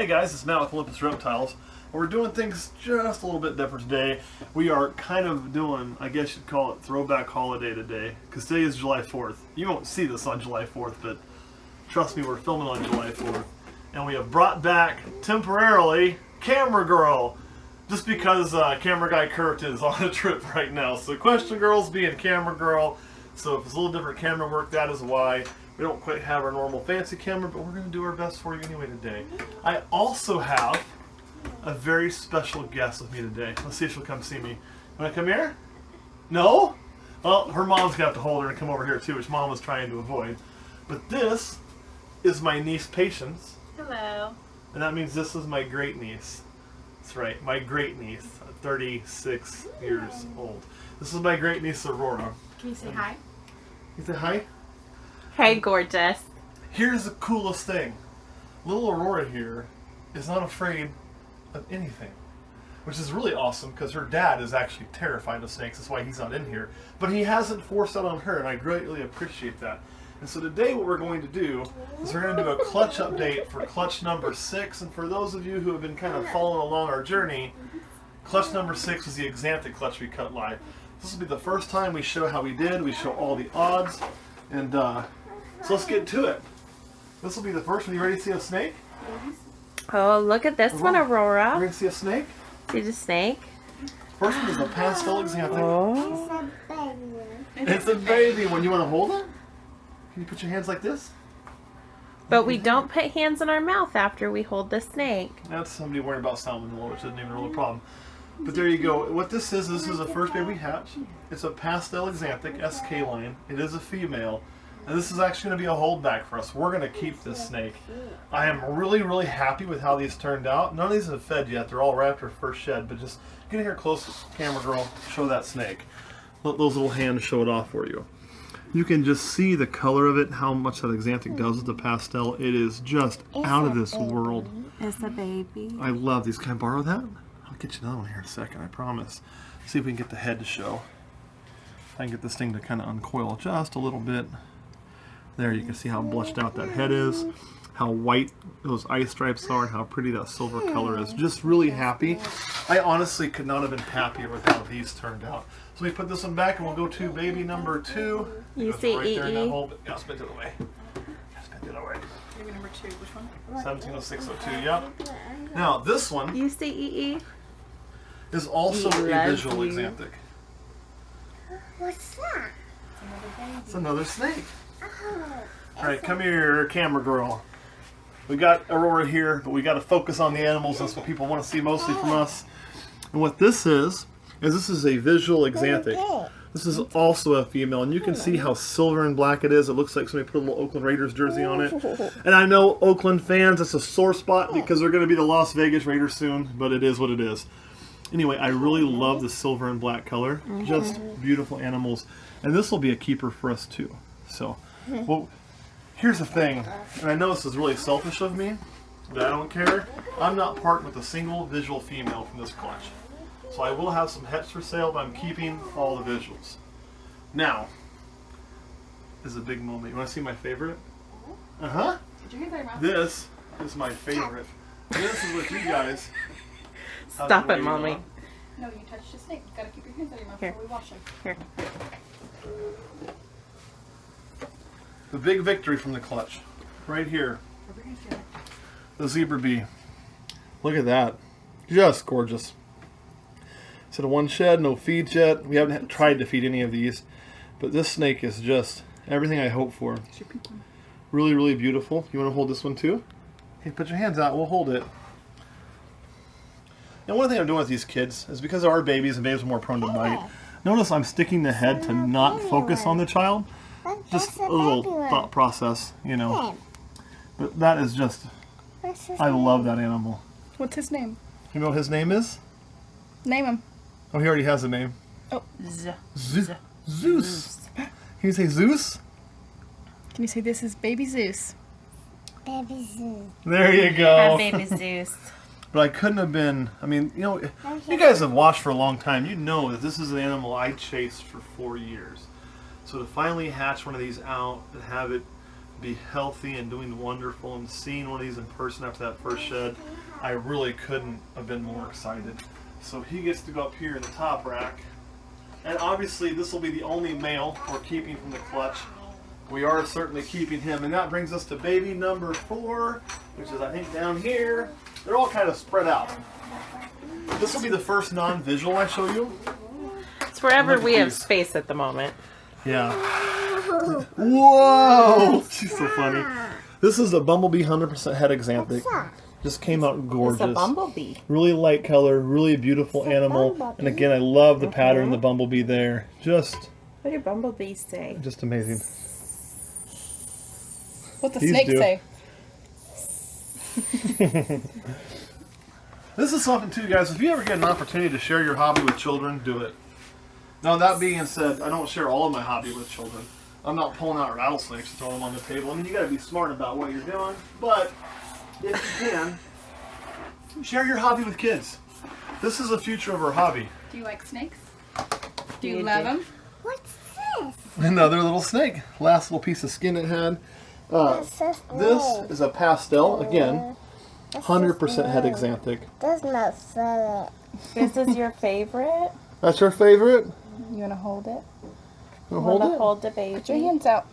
Hey guys, it's Matt with Olympus Reptiles. We're doing things just a little bit different today. We are kind of doing, I guess you'd call it throwback holiday today, because today is July 4th. You won't see this on July 4th, but trust me, we're filming on July 4th. And we have brought back, temporarily, Camera Girl. Just because Camera Guy Kurt is on a trip right now. So Question Girl's being Camera Girl. So if it's a little different camera work, that is why. We don't quite have our normal fancy camera, but we're going to do our best for you anyway today. I also have a very special guest with me today. Let's see if she'll come see me. Want to come here? No? Well, her mom's going to have to hold her and come over here too, which Mom was trying to avoid. But this is my niece, Patience. Hello. And that means this is my great niece. That's right, my great niece, 36 years old. This is my great niece, Aurora. Can you say hi? You say hi? Hey, gorgeous. Here's the coolest thing. Little Aurora here is not afraid of anything, which is really awesome because her dad is actually terrified of snakes. That's why he's not in here. But he hasn't forced that on her, and I greatly appreciate that. And so today what we're going to do is we're going to do a clutch update for clutch number 6. And for those of you who have been kind of following along our journey, clutch number 6 was the axanthic clutch we cut live. This will be the first time we show how we did. We show all the odds. And so let's get to it. This will be the first one. You ready to see a snake? Oh, look at this one, Aurora. You ready to see a snake? See the snake? First one is the pastel axanthic. Oh. It's a baby one. You want to hold it? Can you put your hands like this? But we don't put hands in our mouth after we hold the snake. That's somebody worried about salmonella, which isn't even really a problem. But there you go. What this is the first baby hatch. It's a pastel axanthic SK line. It is a female. And this is actually going to be a holdback for us. We're going to keep this snake. I am really, really happy with how these turned out. None of these have fed yet. They're all right after first shed. But just get in here close, Camera Girl. Show that snake. Let those little hands show it off for you. You can just see the color of it, how much that axanthic does with the pastel. It is just out of this world. It's a baby. I love these. Can I borrow that? I'll get you another one here in a second, I promise. See if we can get the head to show. I can get this thing to kind of uncoil just a little bit. There, you can see how blushed out that head is, how white those eye stripes are, and how pretty that silver color is. Just really happy. I honestly could not have been happier with how these turned out. So we put this one back and we'll go to baby number 2. You see right there in that EE? hole, but yeah, spin it away. Spin it away. Baby number 2, which one? 170602, yep. Now this one You see EE? is also He a loves visual you. axanthic. What's that? It's another snake. Oh, Alright, come here, Camera Girl. We got Aurora here, but we got to focus on the animals. That's what people want to see mostly from us. And what this is this is a visual axanthic. This is also a female, and you can see how silver and black it is. It looks like somebody put a little Oakland Raiders jersey on it. And I know Oakland fans, it's a sore spot because they're going to be the Las Vegas Raiders soon, but it is what it is. Anyway, I really love the silver and black color. Just beautiful animals. And this will be a keeper for us too. So, well, here's the thing, and I know this is really selfish of me, but I don't care. I'm not parting with a single visual female from this clutch. So I will have some hets for sale, but I'm keeping all the visuals. Now, this is a big moment. You want to see my favorite? Uh-huh. Did you hear that, Mom? This is my favorite. This is what you guys... Stop it, Mommy. No, you touched the snake. You've got to keep your hands out of your mouth Here. before we wash them. Here. The big victory from the clutch. Right here. Rub your hands together. The zebra bee. Look at that. Just gorgeous. Instead of one shed, no feeds yet. We haven't tried to feed any of these. But this snake is just everything I hope for. It's your pink one. Really, really beautiful. You want to hold this one too? Hey, put your hands out. We'll hold it. Now, one thing I'm doing with these kids is because they are babies and babies are more prone to bite. Notice I'm sticking the head to not focus on the child. Just a little thought process, you know. But that is just, I love that animal. What's his name? You know what his name is? Name him. Oh, he already has a name. Oh. Zeus. Can you say Zeus? Can you say this is baby Zeus? baby Zeus. There you go. Baby Zeus. But I couldn't have been, I mean, you know, you guys have watched for a long time. You know that this is an animal I chased for 4 years. So to finally hatch one of these out and have it be healthy and doing wonderful and seeing one of these in person after that first shed, I really couldn't have been more excited. So he gets to go up here in the top rack. And obviously this will be the only male we're keeping from the clutch. We are certainly keeping him. And that brings us to baby number 4, which is I think down here. They're all kind of spread out. This will be the first non-visual I show you. It's wherever Look at we have these. space at the moment. Yeah. Whoa! She's so funny. This is a bumblebee 100% head axanthic. Just came out gorgeous. It's a bumblebee. Really light color, really beautiful animal. And again, I love the pattern of the bumblebee there. Just What do bumblebees say? amazing. What the These snake do. say? This is something too, guys. If you ever get an opportunity to share your hobby with children, do it. Now, that being said, I don't share all of my hobby with children. I'm not pulling out rattlesnakes and throwing them on the table. I mean, you got to be smart about what you're doing. But if you can, share your hobby with kids. This is the future of our hobby. Do you like snakes? Do You you love do. them? What's this? Another little snake. Last little piece of skin it had. What's this? This is a pastel. Again, 100% head axanthic. Does not sell This is your favorite? That's your favorite? You want to hold it? Wanna Want to hold it? hold the Put your baby? hands out.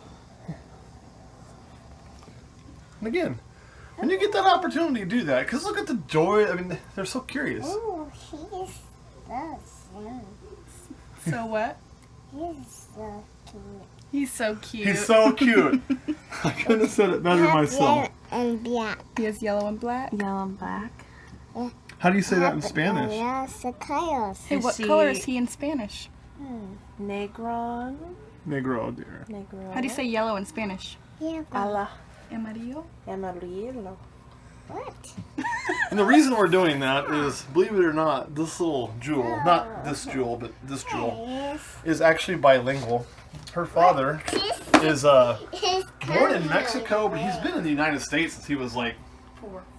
And again, when you get that opportunity to do that, because look at the joy. I mean, they're so curious. Oh, he's so cute. So what? He's so cute. He's so cute. He's so cute. I couldn't have said it better myself. And black. He has yellow and black. Yellow and black. How do you say that in Spanish? Yes, the colors. Hey, Is what she- color is he in Spanish? Negron. Negro, dear. Negro. How do you say yellow in Spanish? Yeah, but Ala Amarillo. amarillo. what? And the reason we're doing that is, believe it or not, this little jewel, not this jewel, but this jewel, Yes. is actually bilingual. Her father is born in Mexico, but he's been in the United States since he was like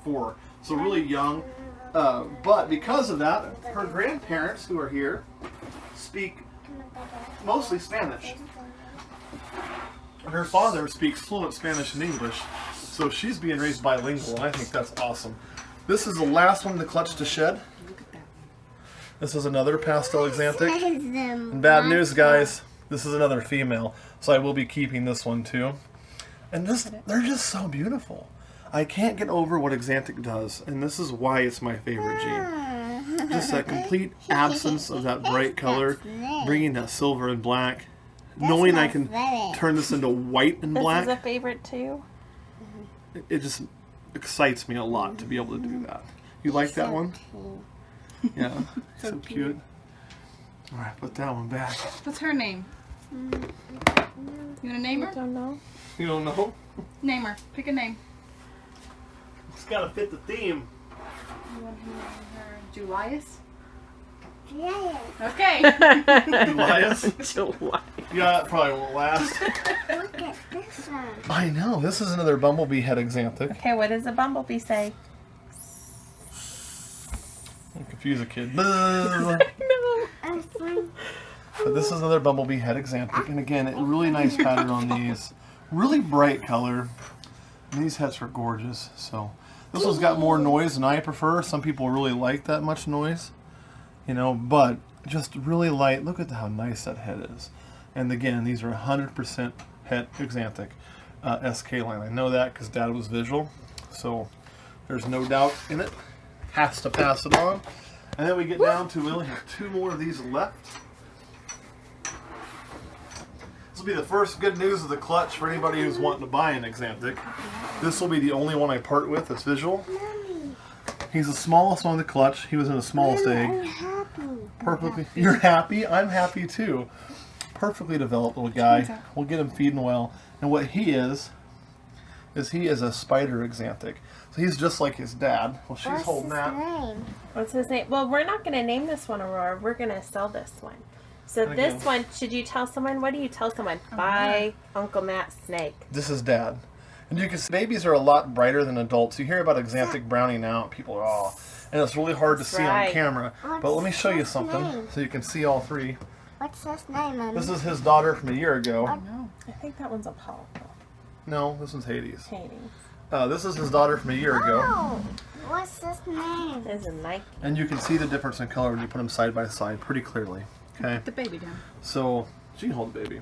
4. So really young. But because of that, her grandparents who are here speak mostly Spanish. Her father speaks fluent Spanish and English, so she's being raised bilingual, and I think that's awesome. This is the last one in the clutch to shed. This is another pastel axanthic. And bad news, guys, this is another female, so I will be keeping this one too. And they're just so beautiful. I can't get over what axanthic does, and this is why it's my favorite gene. Just that complete absence of that bright color, bringing that silver and black. Knowing I can turn this into white and This black, is a favorite too. it just excites me a lot to be able to do that. You like that one? Yeah, so cute. All right, put that one back. What's her name? You want to name I her? don't know. You don't know? Name her. Pick a name. It's got to fit the theme. You want to name her Julius? Yeah. Okay. Elias? July. Yeah, that probably won't last. Look at this one. I know. This is another bumblebee head axanthic. Okay, what does a bumblebee say? Don't confuse a kid. No. But this is another bumblebee head axanthic. And again, a really nice pattern on these. Really bright color. And these heads are gorgeous. So this one's got more noise than I prefer. Some people really like that much noise. You know, but just really light. Look at how nice that head is. And again, these are 100% het axanthic SK line. I know that because Dad was visual, so there's no doubt in it. Has to pass it on. And then we get down to, we only have 2 more of these left. This will be the first good news of the clutch for anybody who's wanting to buy an axanthic. This will be the only one I part with that's visual. He's the smallest one in the clutch. He was in the smallest egg. I'm happy. Perfectly. You're happy? I'm happy too. Perfectly developed little guy. We'll get him feeding well. And what he is he is a spider axanthic. So he's just like his dad. Well, she's What's holding his that. name? What's his name? Well, we're not going to name this one Aurora. We're going to sell this one. So Okay. this one, should you tell someone? What do you tell someone? Buy Uncle Matt's snake. This is Dad. And you can see babies are a lot brighter than adults. You hear about axanthic browning out, people are oh, and it's really hard to That's see on right. camera. But let me show you What's his something name? so you can see all 3. What's his name, Mommy? This is his daughter from a year ago. No. I think that one's Apollo. No, this one's Hades. Hades. This is his daughter from a year ago. Oh, what's his name? There's a Nike. And you can see the difference in color when you put them side by side pretty clearly. Okay. The baby down. So she can hold the baby.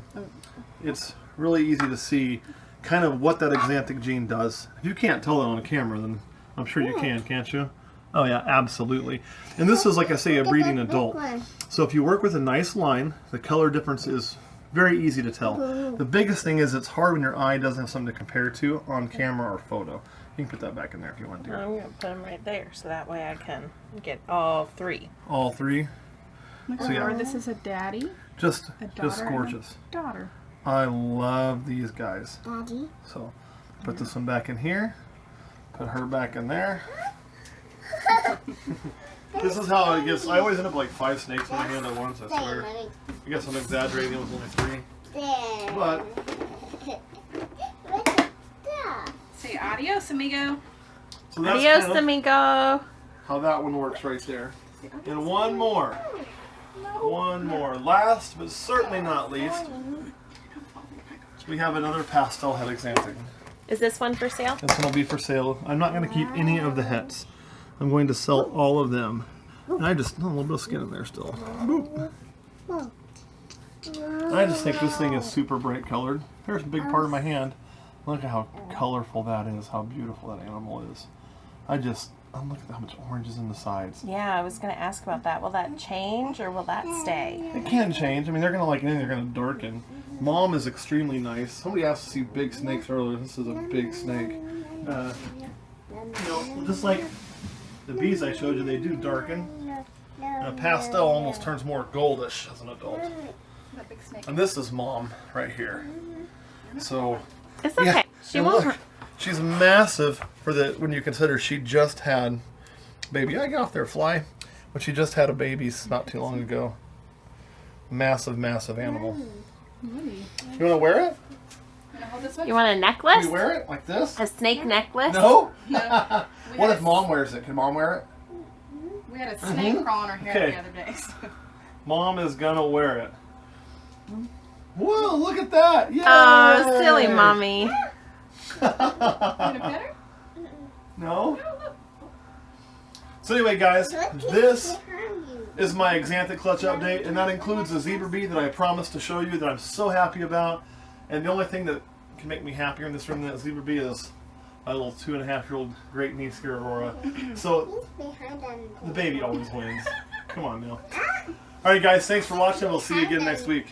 It's really easy to see kind of what that axanthic gene does. If you can't tell it on a camera, then I'm sure you can, can't you? Oh yeah, absolutely. And this is, like I say, a breeding adult. So if you work with a nice line, the color difference is very easy to tell. The biggest thing is it's hard when your eye doesn't have something to compare to on camera or photo. You can put that back in there if you want to. I'm going to put them right there so that way I can get all three. All three. Look, So, yeah. Aurora, this is a daddy, Just a daughter, just and gorgeous. a daughter. I love these guys. Daddy. So put this one back in here. Put her back in there. This is how it gets. I always end up like 5 snakes in my hand at once, I swear. I guess I'm exaggerating, it was only 3. But Look at that. Say adios, amigo. so that's Adios, kind of amigo. how that one works right there. And one more. One more. Last but certainly not least, we have another pastel head axanthic. Is this one for sale? This one will be for sale. I'm not going to keep any of the heads. I'm going to sell all of them. And I just, a little bit of skin in there still. Boop. I just think this thing is super bright colored. There's a big part of my hand. Look at how colorful that is, how beautiful that animal is. Look at how much orange is in the sides. Yeah, I was going to ask about that. Will that change or will that stay? It can change. I mean, they're going to like anything, they're going to darken. Mom is extremely nice. Somebody asked to see big snakes earlier. This is a big snake. Just like the bees I showed you, they do darken. And a pastel almost turns more goldish as an adult. That big snake. And this is Mom right here. So, It's okay. yeah. She And won't look, she's massive for when you consider she just had baby. I get off there, fly. But she just had a baby not too long ago. Massive, massive animal. Really? You want to wear it? Wanna hold this one? You want a Can necklace? you wear it like this? A snake necklace? No? No. What if Mom wears it? Can Mom wear it? We had a snake crawl on her hair Okay. the other day. So. Mom is gonna wear it. Whoa, look at that! Yay! Oh, silly mommy. You gonna pet her? No? So anyway, guys, this is my axanthic clutch update, and that includes the zebra bee that I promised to show you that I'm so happy about. And the only thing that can make me happier in this room than that zebra bee is my little 2.5-year-old great niece here, Aurora. So the baby always wins. Come on now. Alright guys, thanks for watching. We'll see you again next week.